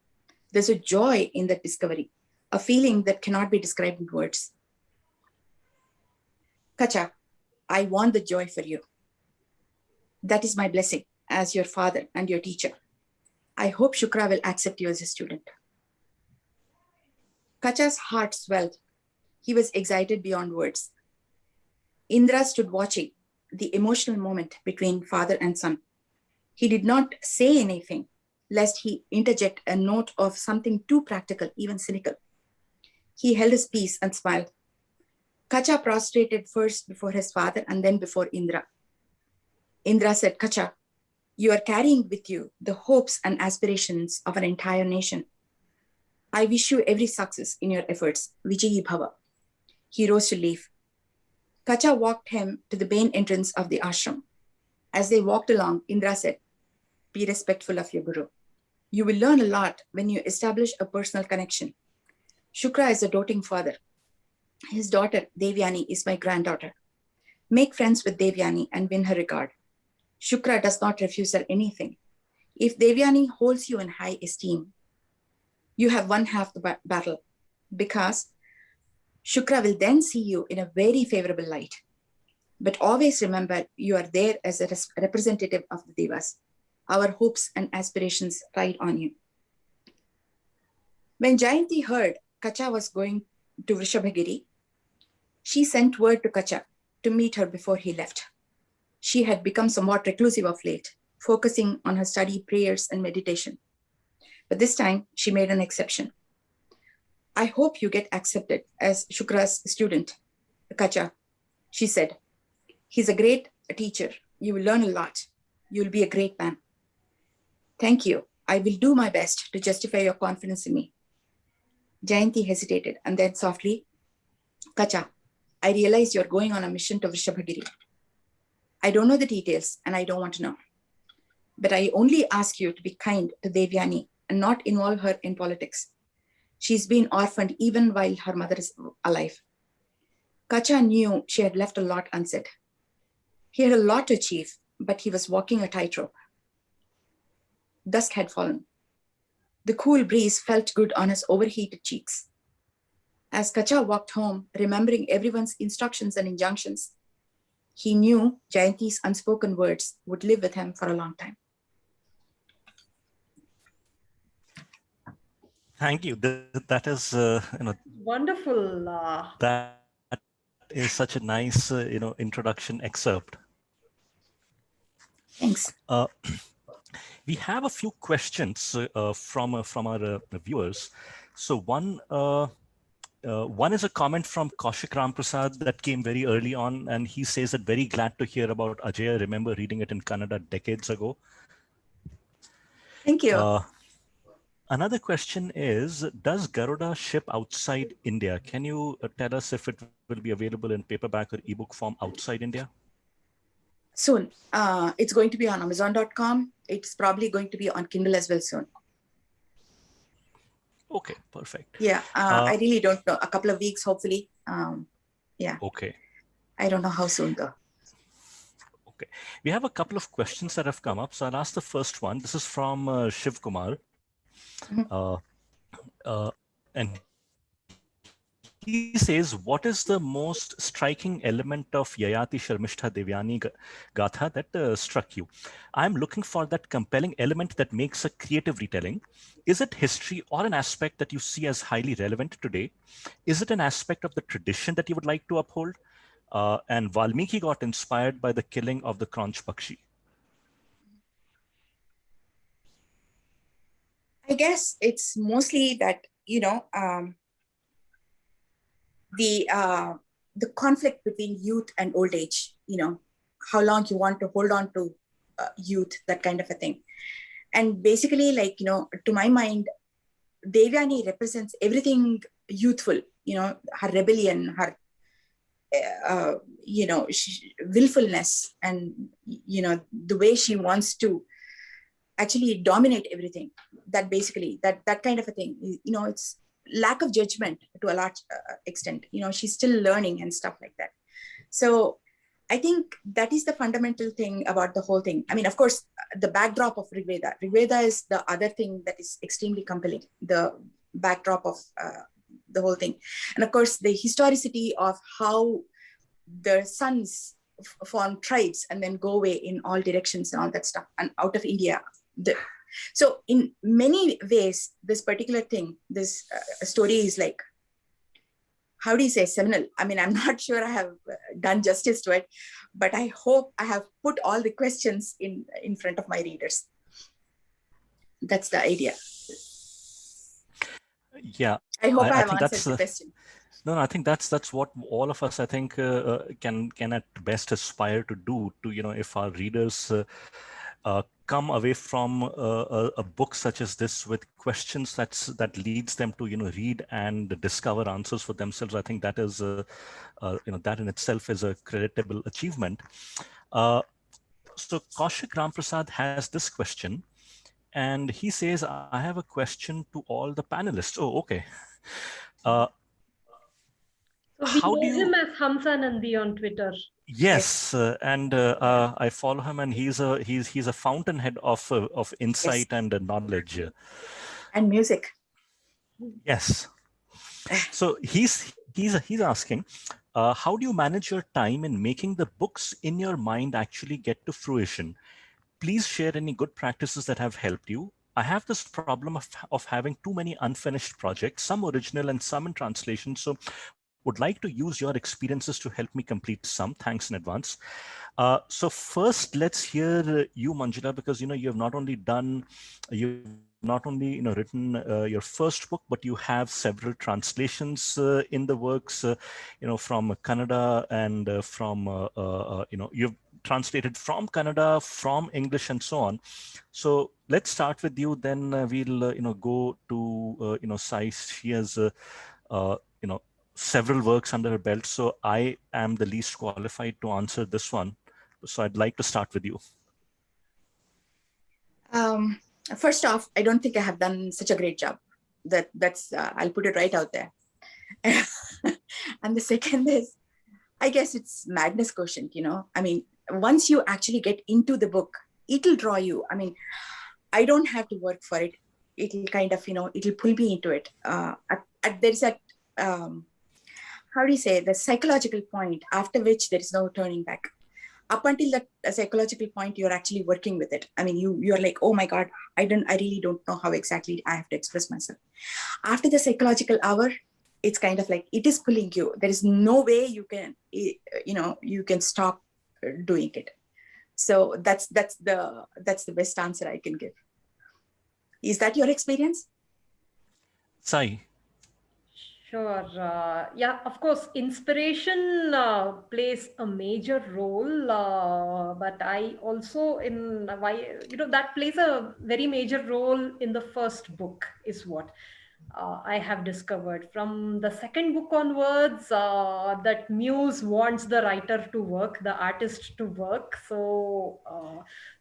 There's a joy in that discovery, a feeling that cannot be described in words. Kacha, I want the joy for you. That is my blessing as your father and your teacher. I hope Shukra will accept you as a student. Kacha's heart swelled. He was excited beyond words. Indra stood watching the emotional moment between father and son. He did not say anything, lest he interject a note of something too practical, even cynical. He held his peace and smiled. Kacha prostrated first before his father and then before Indra. Indra said, Kacha, you are carrying with you the hopes and aspirations of an entire nation. I wish you every success in your efforts. Vijayi Bhava. He rose to leave. Kacha walked him to the main entrance of the ashram. As they walked along, Indra said, be respectful of your guru. You will learn a lot when you establish a personal connection. Shukra is a doting father. His daughter, Devayani, is my granddaughter. Make friends with Devayani and win her regard. Shukra does not refuse her anything. If Devayani holds you in high esteem, you have won half the battle, because Shukra will then see you in a very favorable light. But always remember, you are there as a representative of the Devas. Our hopes and aspirations ride on you. When Jayanti heard Kacha was going to Vrishabhagiri, she sent word to Kacha to meet her before he left. She had become somewhat reclusive of late, focusing on her study, prayers, and meditation. But this time, she made an exception. I hope you get accepted as Shukra's student, Kacha, she said. He's a great teacher. You will learn a lot. You will be a great man. Thank you. I will do my best to justify your confidence in me. Jayanti hesitated and then softly, Kacha, I realize you're going on a mission to Vrishabhagiri. I don't know the details and I don't want to know. But I only ask you to be kind to Devayani and not involve her in politics. She's been orphaned even while her mother is alive. Kacha knew she had left a lot unsaid. He had a lot to achieve, but he was walking a tightrope. Dusk had fallen. The cool breeze felt good on his overheated cheeks. As Kacha walked home, remembering everyone's instructions and injunctions, he knew Jayanti's unspoken words would live with him for a long time. Thank you. That is, Wonderful. that is such a nice, introduction excerpt. Thanks. We have a few questions from our viewers. So one is a comment from Kaushik Ramprasad that came very early on, and he says that very glad to hear about Ajay. I remember reading it in Kannada decades ago. Thank you. Another question is, does Garuda ship outside India? Can you tell us if it will be available in paperback or ebook form outside India? Soon. It's going to be on Amazon.com. It's probably going to be on Kindle as well soon. Okay, perfect. Yeah, I really don't know. A couple of weeks, hopefully. Yeah. Okay. I don't know how soon though. Okay. We have a couple of questions that have come up. So I'll ask the first one. This is from Shiv Kumar. And he says, what is the most striking element of Yayati Sharmishtha Devayani Gatha that struck you? I'm looking for that compelling element that makes a creative retelling. Is it history or an aspect that you see as highly relevant today? Is it an aspect of the tradition that you would like to uphold? And Valmiki got inspired by the killing of the Kranch Pakshi. I guess it's mostly that, the conflict between youth and old age, how long you want to hold on to youth, that kind of a thing. And basically, to my mind, Devayani represents everything youthful, her rebellion, her, willfulness, and, the way she wants to actually dominate everything. That basically, that kind of a thing, it's lack of judgment to a large extent. She's still learning and stuff like that. So I think that is the fundamental thing about the whole thing. I mean, of course, the backdrop of Rigveda. Rigveda is the other thing that is extremely compelling, the backdrop of the whole thing. And of course, the historicity of how the sons form tribes and then go away in all directions and all that stuff and out of India. So in many ways, this particular thing, this story is like, how do you say, seminal? I mean, I'm not sure I have done justice to it, but I hope I have put all the questions in front of my readers. That's the idea. Yeah. I hope I have answered the question. No, I think that's what all of us, I think, can at best aspire to do. To, if our readers come away from a book such as this with questions that leads them to read and discover answers for themselves, I think that is that in itself is a creditable achievement. So Kaushik Ramprasad has this question, and he says, I have a question to all the panelists. Oh, okay. So we How do know you... him as Hamsa Nandi on Twitter. Yes, and I follow him, and he's a fountainhead of insight and knowledge and music. Yes. So he's asking, how do you manage your time in making the books in your mind actually get to fruition? Please share any good practices that have helped you. I have this problem of having too many unfinished projects, some original and some in translation. So would like to use your experiences to help me complete some. Thanks in advance. So first, let's hear you, Manjula, because you've not only written your first book, but you have several translations in the works, from Kannada and you've translated from Kannada, from English, and so on. So let's start with you. Then we'll go to Sai. She has several works under her belt. So I am the least qualified to answer this one. So I'd like to start with you. First off, I don't think I have done such a great job. That's I'll put it right out there. And the second is, I guess it's madness quotient. I mean, once you actually get into the book, it'll draw you. I mean, I don't have to work for it. It'll kind of, it'll pull me into it. There's a how do you say, the psychological point after which there is no turning back. Up until that psychological point, you're actually working with it. I mean, you're like, oh my God, I really don't know how exactly I have to express myself. After the psychological hour, it's kind of like, it is pulling you. There is no way you can stop doing it. So that's the best answer I can give. Is that your experience? Sai. Sure. Yeah, of course, inspiration plays a major role, but I also that plays a very major role in the first book is what I have discovered. From the second book onwards, that muse wants the writer to work, the artist to work. So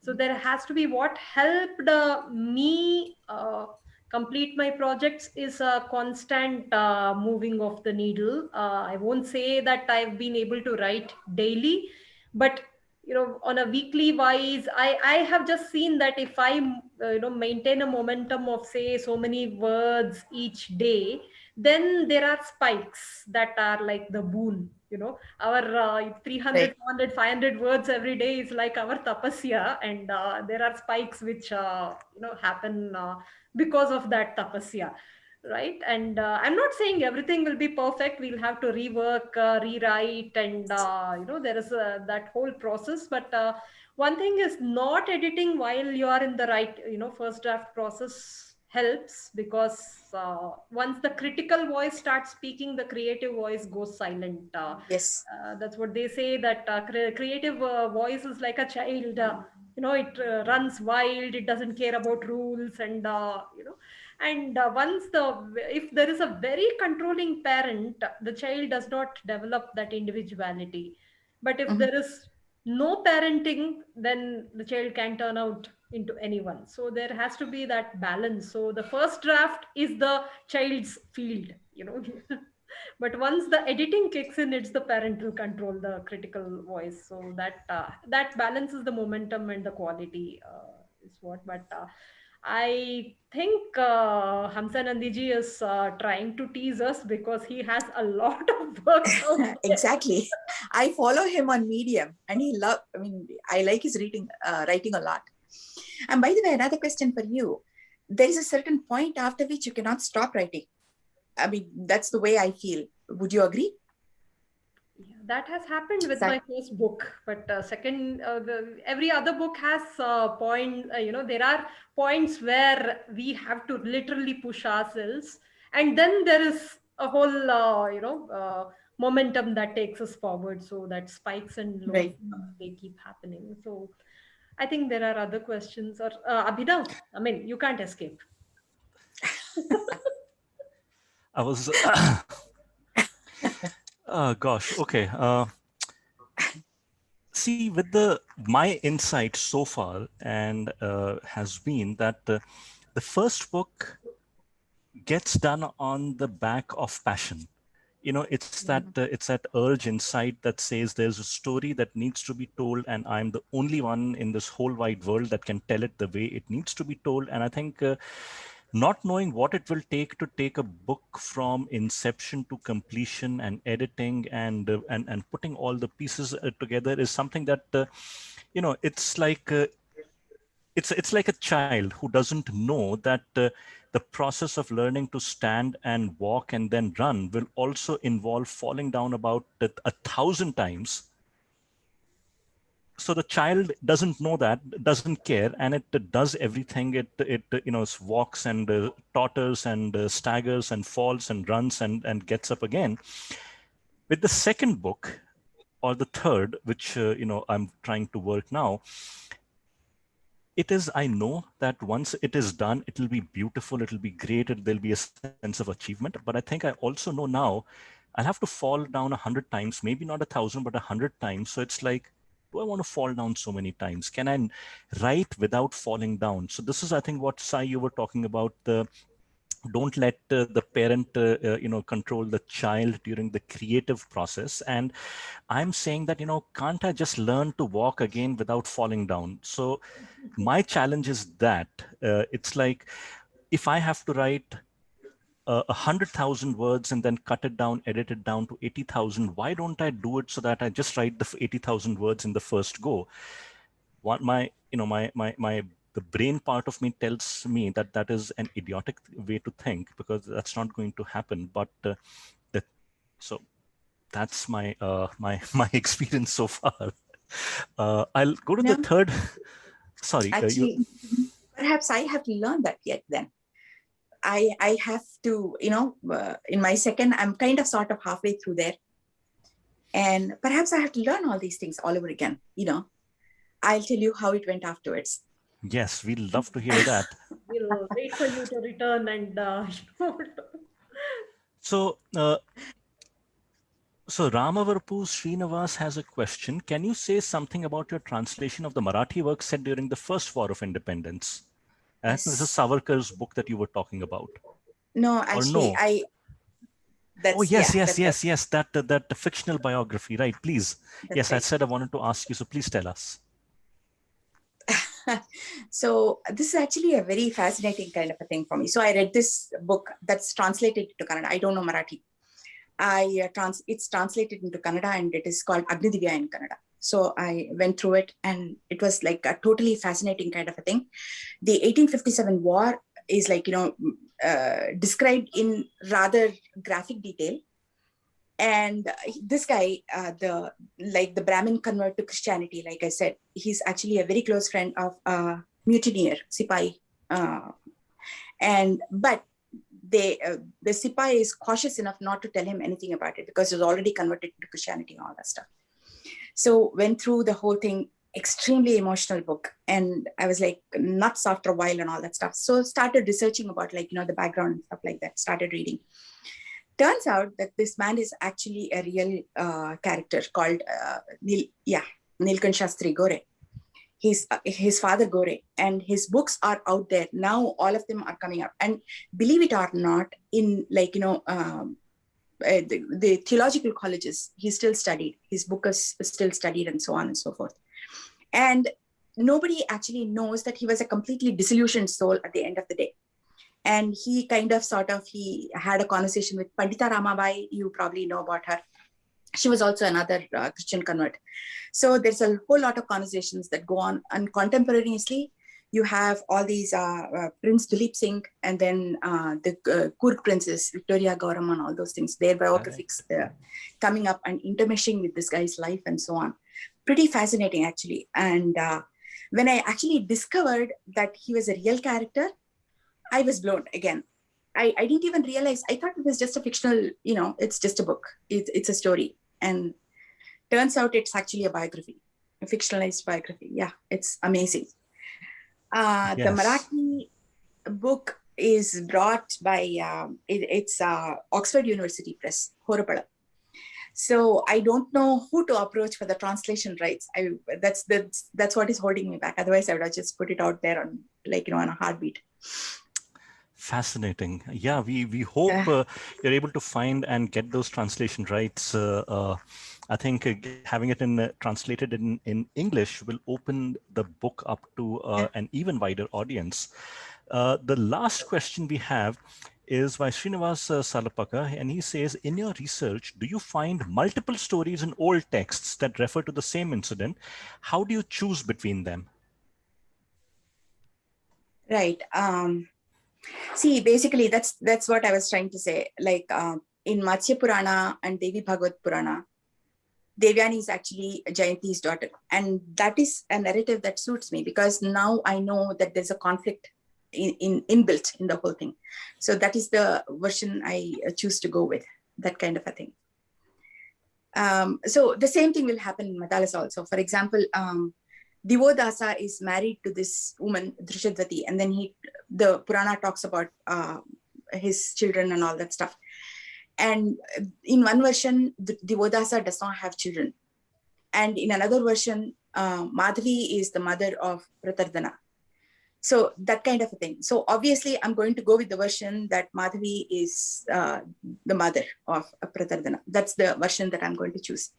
there has to be what helped me. Complete my projects is a constant moving of the needle. I won't say that I've been able to write daily, but on a weekly wise, I have just seen that if I maintain a momentum of say so many words each day, then there are spikes that are like the boon. Our 300 400 500 words every day is like our tapasya, and there are spikes which happen because of that tapasya, right? And I'm not saying everything will be perfect. We'll have to rework, rewrite, and there is that whole process. But one thing is, not editing while you are in the right first draft process helps, because once the critical voice starts speaking, the creative voice goes silent. Yes. That's what they say, that creative voice is like a child. It runs wild, it doesn't care about rules, and and once if there is a very controlling parent, the child does not develop that individuality. But if there is no parenting, then the child can turn out into anyone. So there has to be that balance. So the first draft is the child's field. But once the editing kicks in, it's the parental control, the critical voice. So that balances the momentum and the quality is what. But I think Hamsa Nandiji is trying to tease us because he has a lot of books out there. Exactly. I follow him on Medium, and I like his writing a lot. And by the way, another question for you. There is a certain point after which you cannot stop writing. I mean, that's the way I feel. Would you agree? Yeah, that has happened with That, my first book, but second, every other book has point. There are points where we have to literally push ourselves, and then there is a whole, momentum that takes us forward. So that spikes and lows, right. they keep happening. So I think there are other questions. Or Abhinav, I mean, you can't escape. I was, gosh, okay. See, with my insight so far, and has been that the first book gets done on the back of passion. It's that urge inside that says there's a story that needs to be told, and I'm the only one in this whole wide world that can tell it the way it needs to be told. And I think not knowing what it will take a book from inception to completion and editing and putting all the pieces together is something that it's like it's like a child who doesn't know that the process of learning to stand and walk and then run will also involve falling down about 1,000 times. So the child doesn't know that, doesn't care, and it does everything. It walks and totters and staggers and falls and runs and gets up again. With the second book or the third, which I'm trying to work now, I know that once it is done, it will be beautiful, it'll be great, there'll be a sense of achievement. But I think I also know now I'll have to fall down 100 times, maybe not 1,000, but 100 times. So it's like, do I want to fall down so many times? Can I write without falling down? So this is, I think, what Sai, you were talking about, don't let the parent control the child during the creative process. And I'm saying that, can't I just learn to walk again without falling down? So my challenge is that it's like, if I have to write 100,000 words and then cut it down, edit it down to 80,000, why don't I do it so that I just write the 80,000 words in the first go? What the brain part of me tells me that that is an idiotic way to think, because that's not going to happen. But so that's my experience so far. I'll go to the No, third. Sorry, actually, perhaps I have to learn that yet then. I have to, in my second, I'm kind of sort of halfway through there. And perhaps I have to learn all these things all over again. I'll tell you how it went afterwards. Yes, we'd love to hear that. We'll wait for you to return and So, so Ramavarpu Srinivas has a question. Can you say something about your translation of the Marathi work set during the first War of Independence? And this is Yes. Savarkar's book that you were talking about. No, Or actually, no? Oh, yes. That fictional biography, right? Please. Yes, right. I said I wanted to ask you, so please tell us. So this is actually a very fascinating kind of a thing for me. So I read this book that's translated to Kannada. I don't know Marathi. It's translated into Kannada, and it is called Agni in Kannada. So I went through it, and it was like a totally fascinating kind of a thing. The 1857 war is like, described in rather graphic detail. And this guy, the Brahmin convert to Christianity, like I said, he's actually a very close friend of mutineer, Sipai. But the Sipai is cautious enough not to tell him anything about it because he's already converted to Christianity and all that stuff. So went through the whole thing, extremely emotional book. And I was like nuts after a while and all that stuff. So started researching about the background and stuff like that, started reading. Turns out that this man is actually a real character called Nilkan Shastri Gore. His father Gore, and his books are out there now. All of them are coming up, and believe it or not, in the theological colleges, he still studied. His book is still studied and so on and so forth. And nobody actually knows that he was a completely disillusioned soul at the end of the day. And he kind of he had a conversation with Pandita Ramabai. You probably know about her. She was also another Christian convert. So there's a whole lot of conversations that go on. And contemporaneously, you have all these Prince Dilip Singh, and then the Kurd princess, Victoria Gauram, and all those things, their biographies coming up and intermeshing with this guy's life and so on. Pretty fascinating, actually. And when I actually discovered that he was a real character, I was blown again. I didn't even realize. I thought it was just a fictional, it's just a book. It's a story. And turns out it's actually a biography, a fictionalized biography. Yeah, it's amazing. Yes. The Marathi book is brought by, it's Oxford University Press, Horapala. So I don't know who to approach for the translation rights. That's what is holding me back. Otherwise, I would have just put it out there on on a heartbeat. Fascinating. Yeah, we hope you're able to find and get those translation rights. I think having it translated in English will open the book up to an even wider audience. The last question we have is by Srinivas Salapaka, and he says, in your research, do you find multiple stories in old texts that refer to the same incident? How do you choose between them? Right. See, basically, that's what I was trying to say. Like in Matsya Purana and Devi Bhagavad Purana, Devayani is actually Jayanti's daughter. And that is a narrative that suits me, because now I know that there's a conflict inbuilt in the whole thing. So that is the version I choose to go with, that kind of a thing. So the same thing will happen in Madalas also. For example, Divodasa is married to this woman, Drishadvati, and then the Purana talks about his children and all that stuff. And in one version, Divodasa does not have children. And in another version, Madhavi is the mother of Pratardana. So that kind of a thing. So obviously, I'm going to go with the version that Madhavi is the mother of Pratardana. That's the version that I'm going to choose.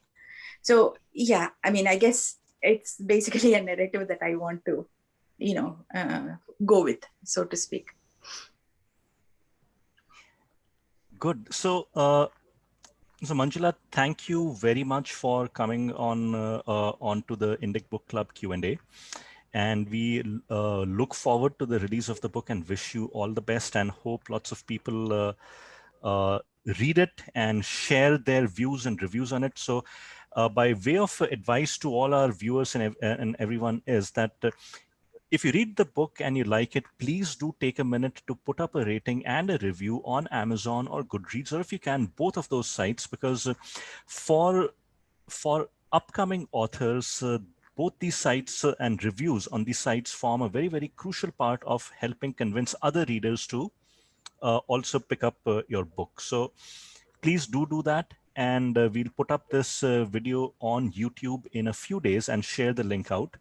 So yeah, I mean, I guess it's basically a narrative that I want to, go with, so to speak. Good. So, Manjula, thank you very much for coming onto the Indic Book Club Q&A. And we look forward to the release of the book and wish you all the best, and hope lots of people read it and share their views and reviews on it. So by way of advice to all our viewers and everyone is that if you read the book and you like it, please do take a minute to put up a rating and a review on Amazon or Goodreads, or if you can, both of those sites, because for upcoming authors, both these sites and reviews on these sites form a very, very crucial part of helping convince other readers to also pick up your book. So please do that. And we'll put up this video on YouTube in a few days and share the link out.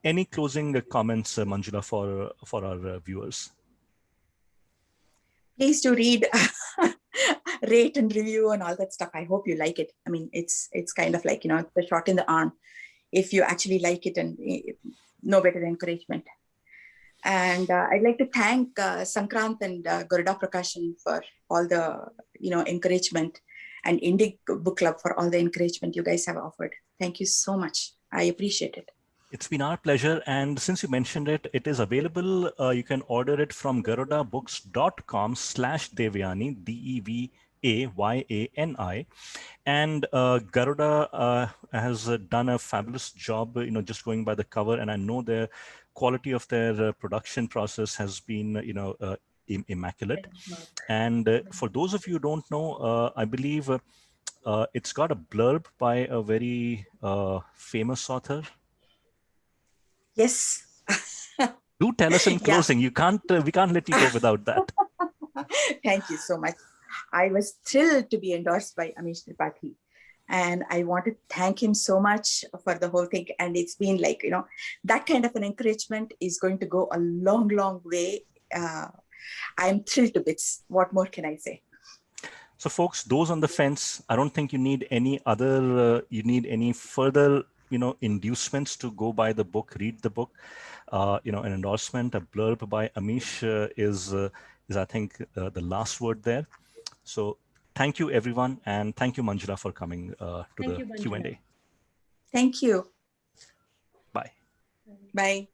Any closing comments, Manjula, for our viewers? Please do read, rate and review and all that stuff. I hope you like it. I mean, it's kind of like, the shot in the arm. If you actually like it, and no better encouragement. And I'd like to thank Sankrant and Garuda Prakashan for all the, encouragement, and Indic Book Club for all the encouragement you guys have offered. Thank you so much. I appreciate it. It's been our pleasure. And since you mentioned it, it is available. You can order it from garudabooks.com/Devayani, DEVAYANI. And Garuda has done a fabulous job, just going by the cover. And I know the quality of their production process has been, immaculate. And for those of you who don't know, I believe it's got a blurb by a very famous author. Yes. Do tell us in closing. We can't let you go without that. Thank you so much. I was thrilled to be endorsed by Amish Tripathi. And I want to thank him so much for the whole thing. And it's been like, that kind of an encouragement is going to go a long, long way. I'm thrilled to bits. What more can I say? So folks, those on the fence, I don't think you need any other, you need any further, inducements to go buy the book, read the book. An endorsement, a blurb by Amish is I think the last word there. So thank you everyone, and thank you Manjula for coming to Thank the you, Manjula. Q&A. Thank you. Bye. Bye.